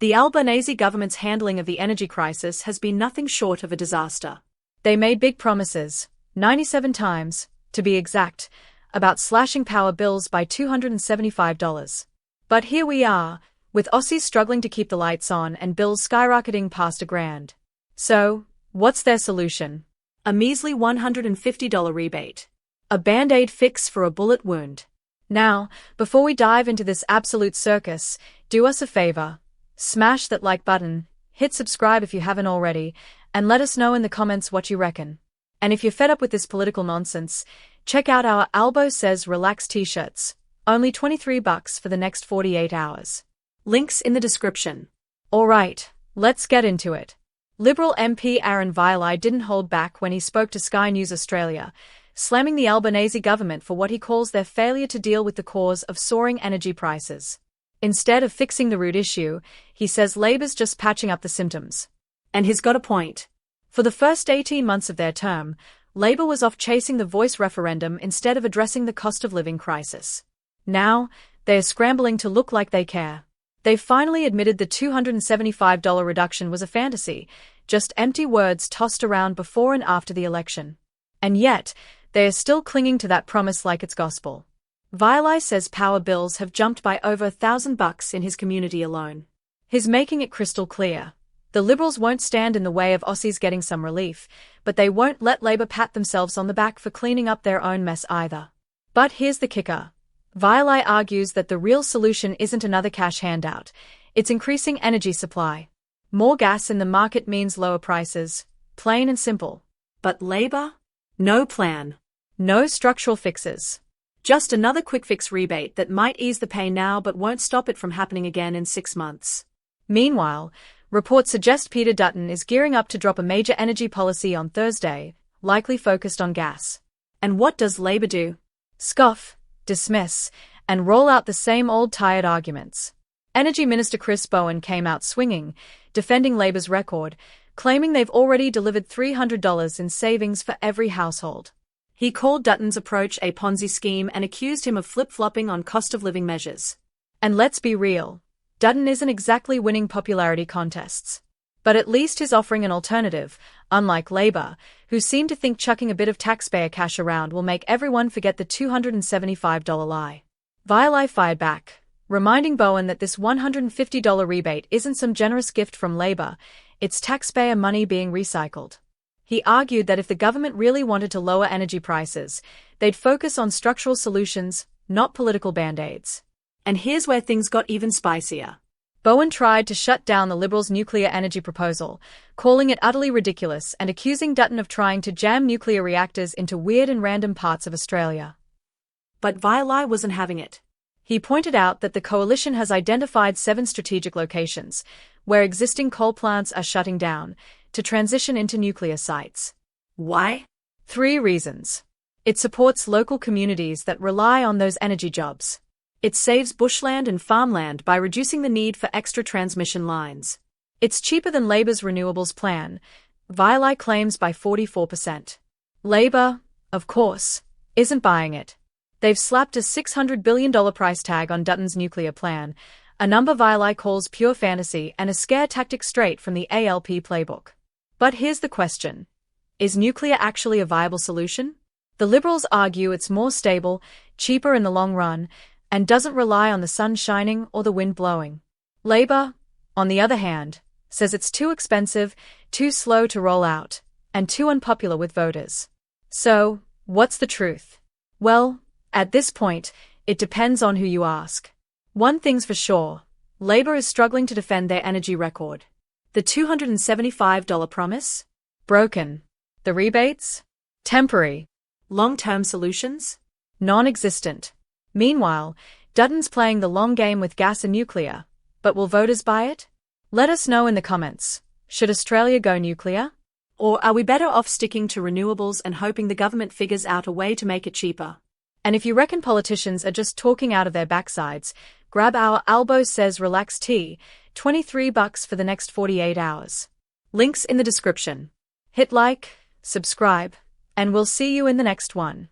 The Albanese government's handling of the energy crisis has been nothing short of a disaster. They made big promises, 97 times, to be exact, about slashing power bills by $275. But here we are, with Aussies struggling to keep the lights on and bills skyrocketing past $1,000. So, what's their solution? A measly $150 rebate. A band-aid fix for a bullet wound. Now, before we dive into this absolute circus, do us a favor. Smash that like button, hit subscribe if you haven't already, and let us know in the comments what you reckon. And if you're fed up with this political nonsense, check out our Albo Says Relax t-shirts. Only $23 for the next 48 hours. Links in the description. Alright, let's get into it. Liberal MP Aaron Viley didn't hold back when he spoke to Sky News Australia, slamming the Albanese government for what he calls their failure to deal with the cause of soaring energy prices. Instead of fixing the root issue, he says Labor's just patching up the symptoms. And he's got a point. For the first 18 months of their term, Labor was off chasing the voice referendum instead of addressing the cost of living crisis. Now, they are scrambling to look like they care. They finally admitted the $275 reduction was a fantasy, just empty words tossed around before and after the election. And yet, they are still clinging to that promise like it's gospel. Viley says power bills have jumped by over $1,000 in his community alone. He's making it crystal clear. The Liberals won't stand in the way of Aussies getting some relief, but they won't let Labor pat themselves on the back for cleaning up their own mess either. But here's the kicker. Viley argues that the real solution isn't another cash handout, it's increasing energy supply. More gas in the market means lower prices, plain and simple. But Labor? No plan. No structural fixes. Just another quick fix rebate that might ease the pain now but won't stop it from happening again in 6 months. Meanwhile, reports suggest Peter Dutton is gearing up to drop a major energy policy on Thursday, likely focused on gas. And what does Labor do? Scoff, dismiss, and roll out the same old tired arguments. Energy Minister Chris Bowen came out swinging, defending Labor's record, claiming they've already delivered $300 in savings for every household. He called Dutton's approach a Ponzi scheme and accused him of flip-flopping on cost-of-living measures. And let's be real, Dutton isn't exactly winning popularity contests. But at least he's offering an alternative, unlike Labor, who seem to think chucking a bit of taxpayer cash around will make everyone forget the $275 lie. Viley fired back, reminding Bowen that this $150 rebate isn't some generous gift from Labor, it's taxpayer money being recycled. He argued that if the government really wanted to lower energy prices, they'd focus on structural solutions, not political band-aids. And here's where things got even spicier. Bowen tried to shut down the Liberals' nuclear energy proposal, calling it utterly ridiculous and accusing Dutton of trying to jam nuclear reactors into weird and random parts of Australia. But Viley wasn't having it. He pointed out that the coalition has identified 7 strategic locations, where existing coal plants are shutting down, to transition into nuclear sites. Why? 3 reasons. It supports local communities that rely on those energy jobs. It saves bushland and farmland by reducing the need for extra transmission lines. It's cheaper than Labor's renewables plan, Viley claims by 44%. Labor, of course, isn't buying it. They've slapped a $600 billion price tag on Dutton's nuclear plan, a number Viley calls pure fantasy and a scare tactic straight from the ALP playbook. But here's the question. Is nuclear actually a viable solution? The Liberals argue it's more stable, cheaper in the long run, and doesn't rely on the sun shining or the wind blowing. Labor, on the other hand, says it's too expensive, too slow to roll out, and too unpopular with voters. So, what's the truth? Well, at this point, it depends on who you ask. One thing's for sure, Labor is struggling to defend their energy record. The $275 promise? Broken. The rebates? Temporary. Long-term solutions? Non-existent. Meanwhile, Dutton's playing the long game with gas and nuclear. But will voters buy it? Let us know in the comments. Should Australia go nuclear? Or are we better off sticking to renewables and hoping the government figures out a way to make it cheaper? And if you reckon politicians are just talking out of their backsides, grab our Albo Says Relax tee, $23 for the next 48 hours. Links in the description. Hit like, subscribe, and we'll see you in the next one.